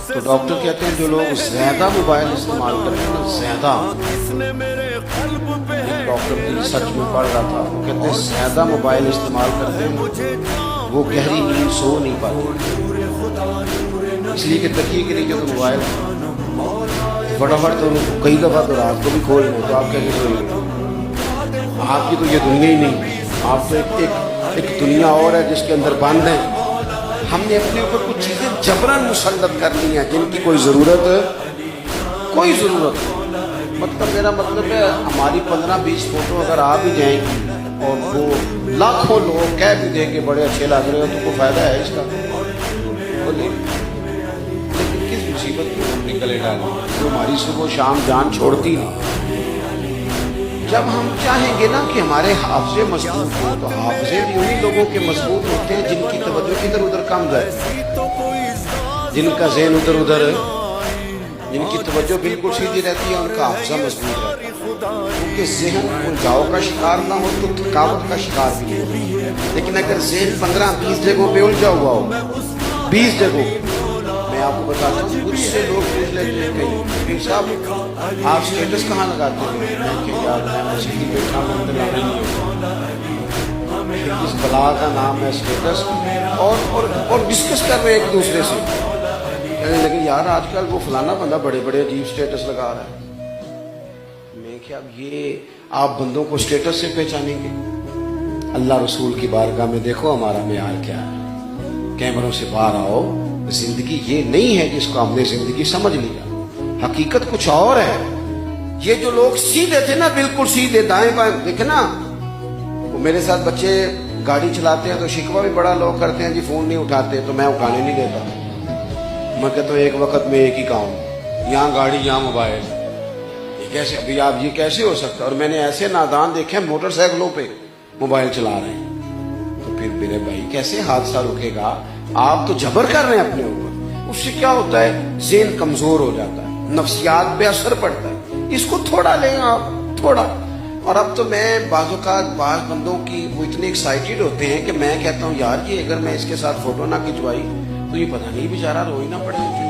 تو ڈاکٹر کہتے ہیں جو لوگ زیادہ موبائل استعمال کرتے ہیں نا، زیادہ، ایک ڈاکٹر کی ریسرچ میں پڑھ رہا تھا، وہ کہتے ہیں زیادہ موبائل استعمال کرتے ہیں وہ گہری نیند سو نہیں پاتے، اس لیے کہ تکیے کے نیچے تو موبائل فٹافٹ تو کئی دفعہ تو رات کو بھی کھول لیں تو آپ کہیں سوئیں گے، آپ کی تو یہ دنیا ہی نہیں، آپ تو ایک دنیا اور ہے جس کے اندر بند ہیں۔ ہم نے اپنے اوپر کچھ چیزیں جبراً مسلط کر لی ہیں جن کی کوئی ضرورت مطلب میرا مطلب ہے ہماری 15-20 فوٹو اگر آ بھی جائیں گی اور وہ لاکھوں لوگ کہہ بھی دیں کہ بڑے اچھے لگ رہے ہو تو کوئی فائدہ ہے اس کا؟ لیکن کس مصیبت میں ہم نکلے ڈالیں جو ہماری صبح و شام جان چھوڑتی نہیں۔ جب ہم چاہیں گے نا کہ ہمارے حافظے مضبوط ہوں تو حافظے بھی انہی لوگوں کے مضبوط ہوتے ہیں جن کی توجہ ادھر ادھر کم گئے، جن کا ذہن ادھر ادھر، جن کی توجہ بالکل سیدھی رہتی ہے ان کا حافظہ مضبوط رہتا ہے، کیونکہ ذہن الجھاؤ کا شکار نہ ہو تو تھکاوٹ کا شکار بھی نہیں ہو، لیکن اگر ذہن 15-20 جگہوں پہ الجھا ہوا ہو، 20 جگہوں، میں آپ کو بتاتا ہوں کچھ سے لوگ پوچھ لیتے ہیں کہ صاحب آپ اسٹیٹس کہاں لگاتے ہیں؟ کہ یار میں مسیحی بیٹھا ہوں اس بلا کا نام ہے اسٹیٹس، اور ڈسکس کر رہے ہیں ایک دوسرے سے، کہنے لگے یار آج کل وہ فلانا بندہ بڑے بڑے عجیب اسٹیٹس لگا رہا ہے۔ میں کہ اب یہ آپ بندوں کو اسٹیٹس سے پہچانیں گے؟ اللہ رسول کی بارگاہ میں دیکھو ہمارا معیار کیا ہے، کیمروں سے باہر آؤ، زندگی یہ نہیں ہے جس کو ہم نے زندگی سمجھ لیا، حقیقت کچھ اور ہے۔ یہ جو لوگ سیدھے تھے نا، بالکل سیدھے دائیں بائیں، دیکھے نا وہ میرے ساتھ بچے گاڑی چلاتے ہیں تو شکوہ بھی بڑا لوگ کرتے ہیں جی فون نہیں اٹھاتے، تو میں اٹھانے نہیں دیتا، میں کہتا ہوں ایک وقت میں ایک ہی کام، یہاں گاڑی یہاں موبائل، یہ کیسے ابھی آپ یہ کیسے ہو سکتا؟ اور میں نے ایسے نادان دیکھے موٹر سائیکلوں پہ موبائل چلا رہے ہیں، تو پھر میرے بھائی کیسے حادثہ رکے گا؟ آپ تو جبر کر رہے ہیں اپنے اوپر، اس سے کیا ہوتا ہے؟ ذہن کمزور ہو جاتا ہے، نفسیات پہ اثر پڑتا ہے، اس کو تھوڑا لیں آپ، تھوڑا۔ اور اب تو میں بعض اوقات بعض بندوں کی وہ اتنے ایکسائٹیڈ ہوتے ہیں کہ میں کہتا ہوں یار یہ اگر میں اس کے ساتھ فوٹو نہ کھنچوائی تو یہ پتہ نہیں بیچارہ رو ہی نہ پڑے۔